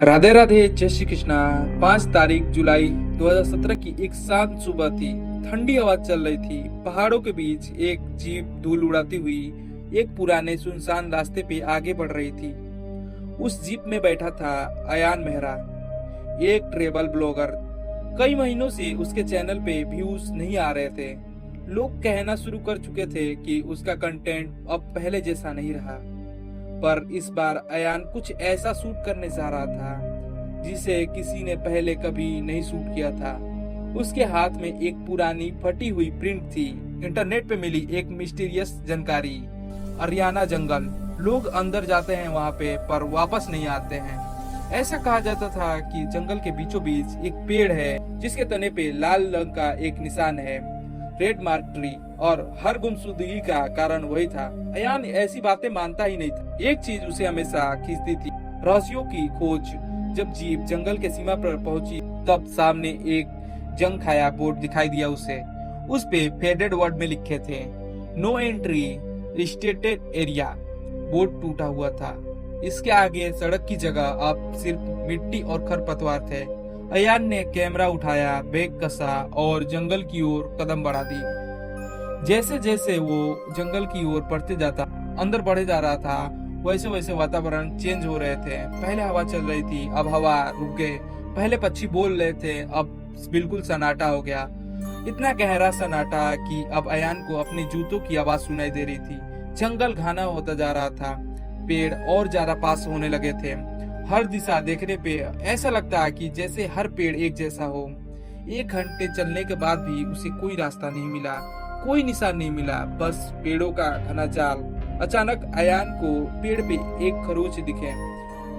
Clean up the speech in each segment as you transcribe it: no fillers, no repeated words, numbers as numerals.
राधे राधे, जय श्री कृष्णा। 5 तारीख जुलाई 2017 की एक शांत सुबह थी। ठंडी हवा चल रही थी। पहाड़ों के बीच एक जीप धूल उड़ाती हुई एक पुराने सुनसान रास्ते पे आगे बढ़ रही थी। उस जीप में बैठा था अयान मेहरा, एक ट्रेवल ब्लॉगर। कई महीनों से उसके चैनल पे व्यूज नहीं आ रहे थे। लोग कहना शुरू कर चुके थे कि उसका कंटेंट अब पहले जैसा नहीं रहा। पर इस बार अयान कुछ ऐसा शूट करने जा रहा था जिसे किसी ने पहले कभी नहीं शूट किया था। उसके हाथ में एक पुरानी फटी हुई प्रिंट थी। इंटरनेट पे मिली एक मिस्टीरियस जानकारी, हरियाणा जंगल। लोग अंदर जाते हैं वहाँ पे पर वापस नहीं आते हैं। ऐसा कहा जाता था कि जंगल के बीचों बीच एक पेड़ है जिसके तने पे लाल रंग का एक निशान है, रेड मार्क ट्री, और हर गुमशुदगी का कारण वही था। अयान ऐसी बातें मानता ही नहीं था। एक चीज उसे हमेशा खींचती थी, रहस्यों की खोज। जब जीप जंगल के सीमा पर पहुंची तब सामने एक जंग खाया बोर्ड दिखाई दिया उसे। उस पे फेडेड वर्ड में लिखे थे, no entry, restricted area. Board टूटा हुआ था। इसके आगे सड़क की जगह अब सिर्फ मिट्टी और खरपतवार थे। अयान ने कैमरा उठाया, बैग कसा और जंगल की ओर कदम बढ़ा दी। जैसे जैसे वो जंगल की ओर बढ़ते जाता, अंदर बढ़े जा रहा था, वैसे वैसे वातावरण चेंज हो रहे थे। पहले हवा चल रही थी, अब हवा रुक गए। पहले पक्षी बोल रहे थे, अब बिल्कुल सन्नाटा हो गया। इतना गहरा सन्नाटा कि अब अयान को अपने जूतों की आवाज सुनाई दे रही थी। जंगल घना होता जा रहा था, पेड़ और ज्यादा पास होने लगे थे। हर दिशा देखने पे ऐसा लगता कि जैसे हर पेड़ एक जैसा हो। 1 घंटे चलने के बाद भी उसे कोई रास्ता नहीं मिला, कोई निशान नहीं मिला, बस पेड़ों का घना जाल। अचानक अयान को पेड़ पे एक खरोच दिखे,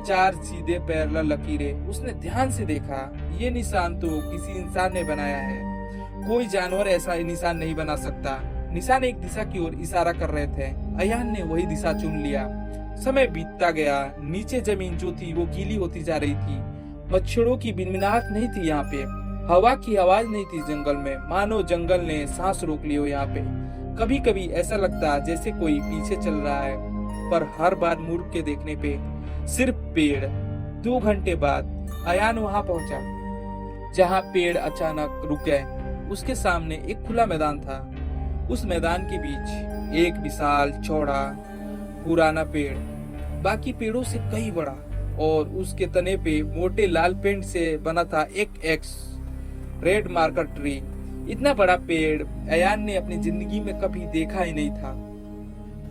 4 सीधे पैरेलल लकीरें। उसने ध्यान से देखा, ये निशान तो किसी इंसान ने बनाया है। कोई जानवर ऐसा निशान नहीं बना सकता। निशान एक दिशा की ओर इशारा कर रहे थे। अयान ने वही दिशा चुन लिया। समय बीतता गया। नीचे जमीन जो थी वो गीली होती जा रही थी। मच्छरों की बिनबिनाहट नहीं थी यहाँ पे, हवा की आवाज नहीं थी जंगल में, मानो जंगल ने सांस रोक ली हो यहाँ पे। कभी कभी ऐसा लगता जैसे कोई पीछे चल रहा है, पर हर बार मुड़ के देखने पे सिर्फ पेड़। 2 घंटे बाद अयान वहां पहुंचा जहाँ पेड़ अचानक रुक गए। उसके सामने एक खुला मैदान था। उस मैदान के बीच एक विशाल चौड़ा पुराना पेड़, बाकी पेड़ों से कई बड़ा, और उसके तने पे मोटे लाल पेंट से बना था एक एक्स, रेड मार्कर ट्री। इतना बड़ा पेड़ अयान ने अपनी जिंदगी में कभी देखा ही नहीं था।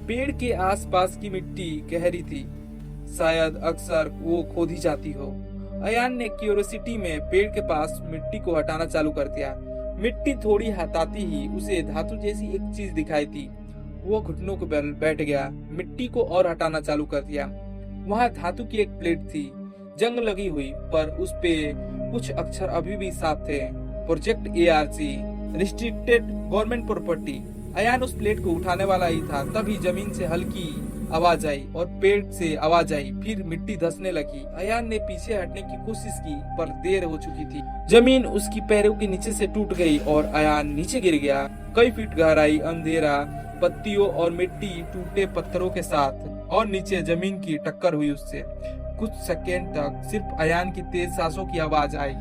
पेड़ के आसपास की मिट्टी गहरी थी, शायद अक्सर वो खोदी जाती हो। अयान ने क्यूरियोसिटी में पेड़ के पास मिट्टी को हटाना चालू कर दिया। मिट्टी थोड़ी हटाती ही उसे धातु जैसी एक चीज दिखाई थी। वो घुटनों के बल बैठ गया, मिट्टी को और हटाना चालू कर दिया। वहां धातु की एक प्लेट थी, जंग लगी हुई, पर उस पे कुछ अक्षर अभी भी साफ थे, project ARC, restricted government property. Ayan उस प्लेट को उठाने वाला ही था, तभी जमीन से हल्की आवाज आई और पेड़ से आवाज आई, फिर मिट्टी धंसने लगी। अयान ने पीछे हटने की कोशिश की पर देर हो चुकी थी। जमीन उसकी पैरों के नीचे से टूट गई और अयान नीचे गिर गया। कई फीट गहराई, अंधेरा, पत्तियों और मिट्टी, टूटे पत्थरों के साथ, और नीचे जमीन की टक्कर हुई उससे। कुछ सेकेंड तक सिर्फ अयान की तेज सांसों की आवाज आई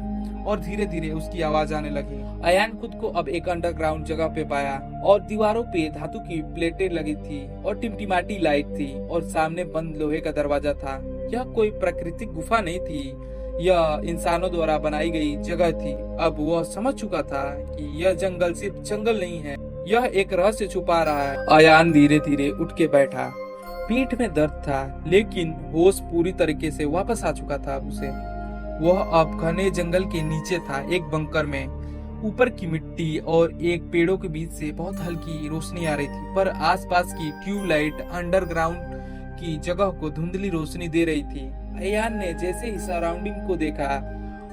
और धीरे धीरे उसकी आवाज आने लगी। अयान खुद को अब एक अंडरग्राउंड जगह पे पाया और दीवारों पे धातु की प्लेटें लगी थी और टिमटिमाती लाइट थी और सामने बंद लोहे का दरवाजा था। यह कोई प्राकृतिक गुफा नहीं थी, यह इंसानों द्वारा बनाई गई जगह थी। अब वह समझ चुका था कि यह जंगल सिर्फ जंगल नहीं है, यह एक रहस्य छुपा रहा है। अयान धीरे धीरे उठ के बैठा। पीठ में दर्द था, लेकिन होश पूरी तरीके से वापस आ चुका था उसे। वह अब घने जंगल के नीचे था, एक बंकर में। ऊपर की मिट्टी और एक पेड़ों के बीच से बहुत हल्की रोशनी आ रही थी, पर आसपास की ट्यूबलाइट अंडरग्राउंड की जगह को धुंधली रोशनी दे रही थी। अयान ने जैसे ही सराउंडिंग को देखा,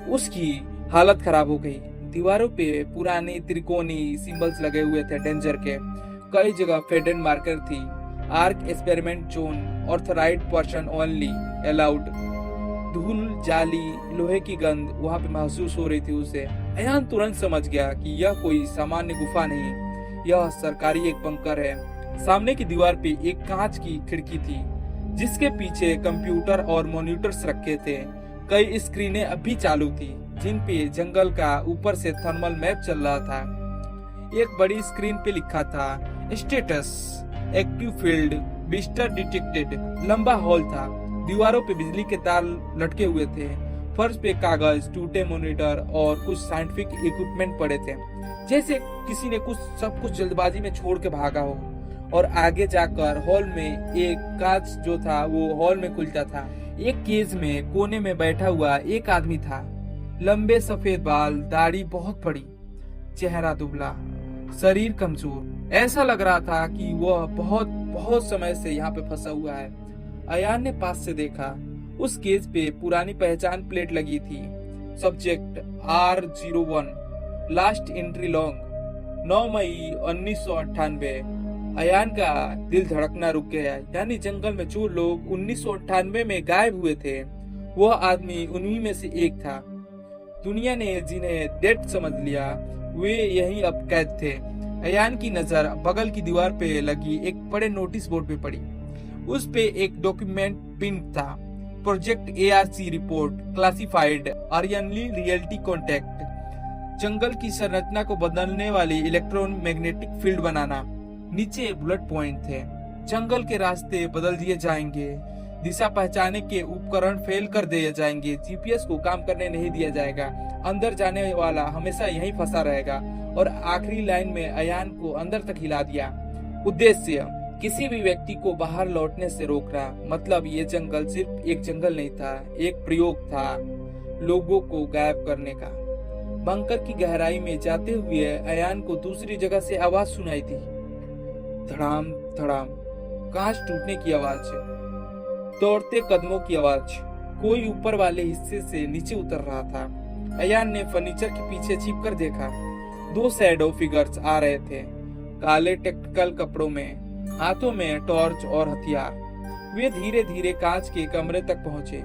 उसकी हालत खराब हो गई। दीवारों पे पुराने त्रिकोणी सिंबल्स लगे हुए थे डेंजर के। कई जगह फेडेड मार्कर थी, arc experiment zone, authorised person only allowed. धूल, जाली, लोहे की गंध वहां पे महसूस हो रही थी उसे। अयान तुरंत समझ गया कि यह कोई सामान्य गुफा नहीं, यह सरकारी एक बंकर है। सामने की दीवार पे एक कांच की खिड़की थी, जिसके पीछे कंप्यूटर और मॉनिटर्स रखे थे। कई स्क्रीनें अभी चालू थी जिन पे जंगल का ऊपर से थर्मल मैप चल रहा था। एक बड़ी स्क्रीन पे लिखा था status active field visitor detected. लंबा हॉल था, दीवारों पे बिजली के तार लटके हुए थे, फर्श पे कागज, टूटे मॉनिटर और कुछ साइंटिफिक इक्विपमेंट पड़े थे, जैसे किसी ने सब कुछ जल्दबाजी में छोड़ के भागा हो। और आगे जाकर हॉल में एक कांच जो था वो हॉल में खुलता था। एक केज में कोने में बैठा हुआ एक आदमी था, लंबे सफेद बाल, दाढ़ी बहुत बड़ी, चेहरा दुबला, शरीर कमजोर। ऐसा लग रहा था कि वह बहुत बहुत समय से यहाँ पे फंसा हुआ है। अयान ने पास से देखा, उस केज पे पुरानी पहचान प्लेट लगी थी, subject R01, last entry long 9 मई 1998। अयान का दिल धड़कना रुक गया, यानी जंगल में जो लोग 1998 में गायब हुए थे वह आदमी उन्हीं में से एक था। दुनिया ने जिन्हें डेड समझ लिया वे यहीं अब कैद थे। अयान की नजर बगल की दीवार पे लगी एक बड़े नोटिस बोर्ड पे पड़ी। उस पे एक डॉक्यूमेंट पिन था, project ARC report classified earlierly reality contact, जंगल की संरचना को बदलने वाली इलेक्ट्रोमैग्नेटिक फील्ड बनाना। नीचे बुलेट पॉइंट थे, जंगल के रास्ते बदल दिए जाएंगे, दिशा पहचाने के उपकरण फेल कर दिए जाएंगे, GPS को काम करने नहीं दिया जाएगा, अंदर जाने वाला हमेशा यहीं फंसा रहेगा। और आखिरी लाइन में अयान को अंदर तक हिला दिया। उद्देश्य किसी भी व्यक्ति को बाहर लौटने से रोकना। मतलब ये जंगल सिर्फ एक जंगल नहीं था, एक प्रयोग था लोगों को गायब करने का। बंकर की गहराई में जाते हुए अयान को दूसरी जगह से आवाज सुनाई दी, धड़ाम धड़ाम, कांच टूटने की आवाज, दौड़ते कदमों की आवाज। कोई ऊपर वाले हिस्से से नीचे उतर रहा था। अयान ने फर्नीचर के पीछे छिप कर देखा, 2 शैडो फिगर्स आ रहे थे, काले टेक्टिकल कपड़ों में, हाथों में टॉर्च और हथियार। वे धीरे धीरे कांच के कमरे तक पहुंचे।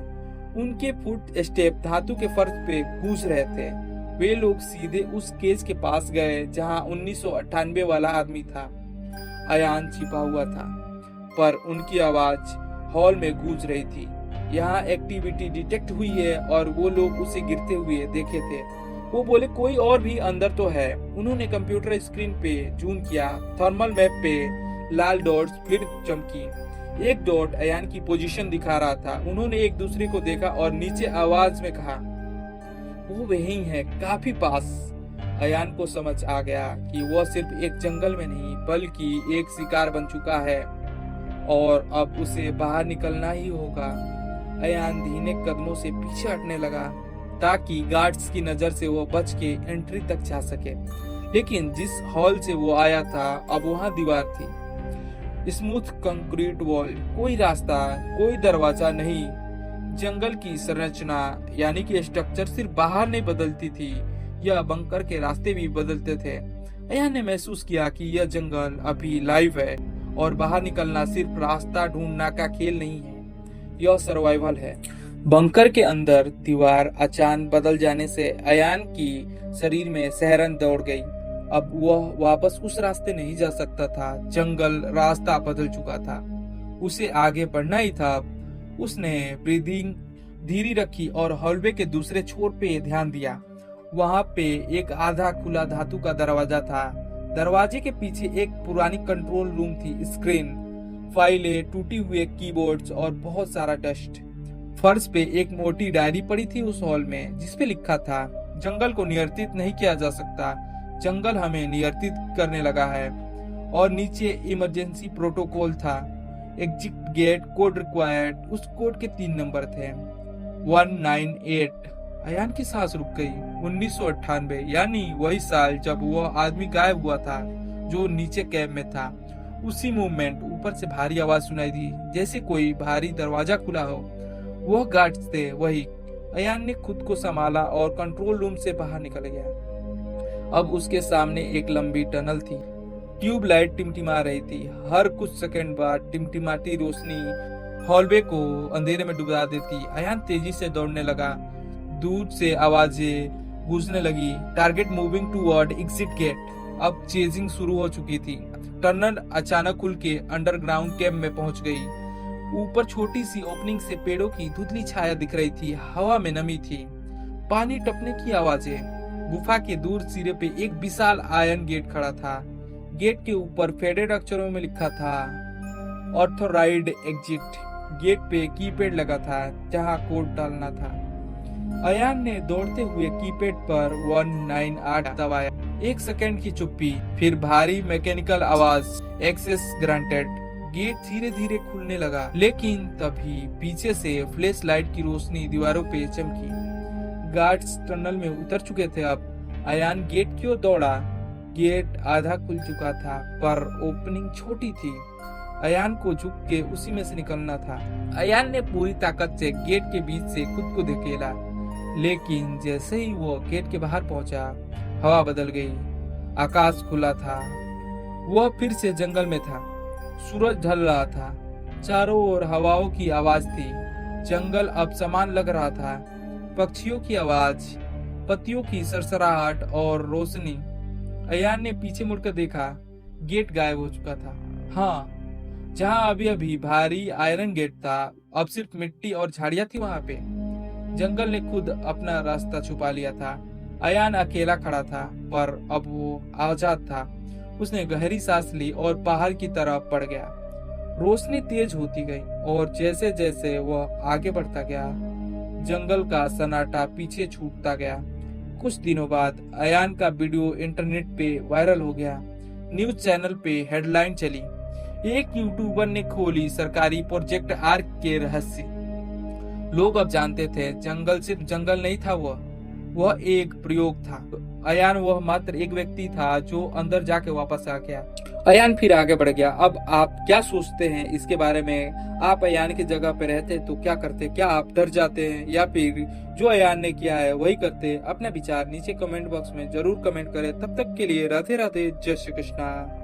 उनके फुट स्टेप धातु के फर्श पे गूंज रहे थे। वे लोग सीधे उस केज के पास गए जहां 1998 वाला आदमी था। अयान छिपा हुआ था, पर उनकी आवाज हॉल में गूंज रही थी। यहाँ एक्टिविटी डिटेक्ट हुई है और वो लोग उसे गिरते हुए देखे थे। वो बोले कोई और भी अंदर तो है। उन्होंने कंप्यूटर स्क्रीन पे जूम किया, थर्मल मैप पे लाल डॉट्स फिर चमकी। एक डॉट अयान की पोजीशन दिखा रहा था। उन्होंने एक दूसरे को देखा और नीचे आवाज में कहा, वो वही है, काफी पास। अयान को समझ आ गया कि वह सिर्फ एक जंगल में नहीं बल्कि एक शिकार बन चुका है और अब उसे बाहर निकलना ही होगा। अयान धीमे कदमों से पीछे हटने लगा ताकि गार्ड्स की नजर से वो बच के एंट्री तक जा सके। लेकिन जिस हॉल से वो आया था अब वहाँ दीवार थी, स्मूथ कंक्रीट वॉल, कोई रास्ता, कोई दरवाजा नहीं। जंगल की संरचना यानी कि स्ट्रक्चर सिर्फ बाहर नहीं बदलती थी, यह बंकर के रास्ते भी बदलते थे। अयान ने महसूस किया कि यह जंगल अभी लाइव है और बाहर निकलना सिर्फ रास्ता ढूंढना का खेल नहीं है, यह सर्वाइवल है। बंकर के अंदर दीवार अचानक बदल जाने से अयान की शरीर में सिहरन दौड़ गई। अब वह वापस उस रास्ते नहीं जा सकता था। जंगल रास्ता बदल चुका था, उसे आगे बढ़ना ही था। उसने ब्रीदिंग धीरे रखी और हॉलवे के दूसरे छोर पे ध्यान दिया। वहां पे एक आधा खुला धातु का दरवाजा था। दरवाजे के पीछे एक पुरानी कंट्रोल रूम थी, स्क्रीन, फाइलें, टूटी हुए कीबोर्ड्स और बहुत सारा डस्ट। फर्श पे एक मोटी डायरी पड़ी थी उस हॉल में, जिसपे लिखा था, जंगल को नियंत्रित नहीं किया जा सकता, जंगल हमें नियंत्रित करने लगा है। और नीचे इमरजेंसी प्रोटोकॉल था, एग्जिट गेट कोड रिक्वायर्ड। उस कोड के 3 नंबर थे, 198। अयान की सांस रुक गई। 1998, यानी वही साल जब वह आदमी गायब हुआ था जो नीचे कैब में था। उसी मोमेंट ऊपर से भारी आवाज सुनाई दी, जैसे कोई भारी दरवाजा खुला हो। वह गार्ड्स थे, वही। अयान ने खुद को संभाला और कंट्रोल रूम से बाहर निकल गया। अब उसके सामने एक लंबी टनल थी। ट्यूबलाइट टिमटिमा रही थी। हर कुछ सेकंड बाद टिमटिमाती रोशनी हॉलवे को अंधेरे में डुबा देती। अयान तेजी से दौड़ने लगा। दूर से आवाजें गूंजने लगी, target moving toward exit gate. अब चेजिंग शुरू हो चुकी थी। टनल अचानक खुल के अंडरग्राउंड कैंप में पहुंच गई। ऊपर छोटी सी ओपनिंग से पेड़ों की धुंधली छाया दिख रही थी। हवा में नमी थी, पानी टपने की आवाजें। गुफा के दूर सिरे पे एक विशाल आयरन गेट खड़ा था। गेट के ऊपर फेडेड अक्षरों में लिखा था ऑथोराइज्ड एग्जिट। गेट पे कीपैड लगा था जहां कोड डालना था। अयान ने दौड़ते हुए कीपैड पर 198 दबाया। एक सेकंड की चुप्पी, फिर भारी मैकेनिकल आवाज, एक्सेस ग्रांटेड। गेट धीरे धीरे खुलने लगा, लेकिन तभी पीछे से फ्लैश लाइट की रोशनी दीवारों पे चमकी। गार्ड्स टनल में उतर चुके थे। अब अयान गेट की ओर दौड़ा। गेट आधा खुल चुका था, पर ओपनिंग छोटी थी। अयान को झुक के उसी में से निकलना था। अयान ने पूरी ताकत से गेट के बीच से खुद को धकेला, लेकिन जैसे ही वो गेट के बाहर पहुंचा, हवा बदल गई। आकाश खुला था। वह फिर से जंगल में था। सूरज ढल रहा था। चारों ओर हवाओं की आवाज थी। जंगल अब समान लग रहा था। पक्षियों की आवाज, पत्तियों की सरसराहट और रोशनी। अयान ने पीछे मुड़कर देखा। गेट गायब हो चुका था। हाँ, जहाँ अभी अभी भारी आयरन गेट था, अब सिर्फ मिट्टी और झाड़ियां थी वहां पे। जंगल ने खुद अपना रास्ता छुपा लिया था। अयान अकेला खड़ा था, पर अब वो आजाद था। उसने गहरी सांस ली और पहाड़ की तरफ बढ़ गया। रोशनी तेज होती गई और जैसे जैसे वह आगे बढ़ता गया, जंगल का सन्नाटा पीछे छूटता गया। कुछ दिनों बाद अयान का वीडियो इंटरनेट पे वायरल हो गया। न्यूज चैनल पे हेडलाइन चली, एक यूट्यूबर ने खोली सरकारी प्रोजेक्ट आर्क के रहस्य। लोग अब जानते थे जंगल सिर्फ जंगल नहीं था, वह एक प्रयोग था। अयान वह मात्र एक व्यक्ति था जो अंदर जाके वापस आ गया। अयान फिर आगे बढ़ गया। अब आप क्या सोचते हैं इसके बारे में? आप अयान की जगह पे रहते तो क्या करते? क्या आप डर जाते हैं या फिर जो अयान ने किया है वही करते? अपने विचार नीचे कमेंट बॉक्स में जरूर कमेंट करें। तब तक के लिए राधे राधे, जय श्री कृष्णा।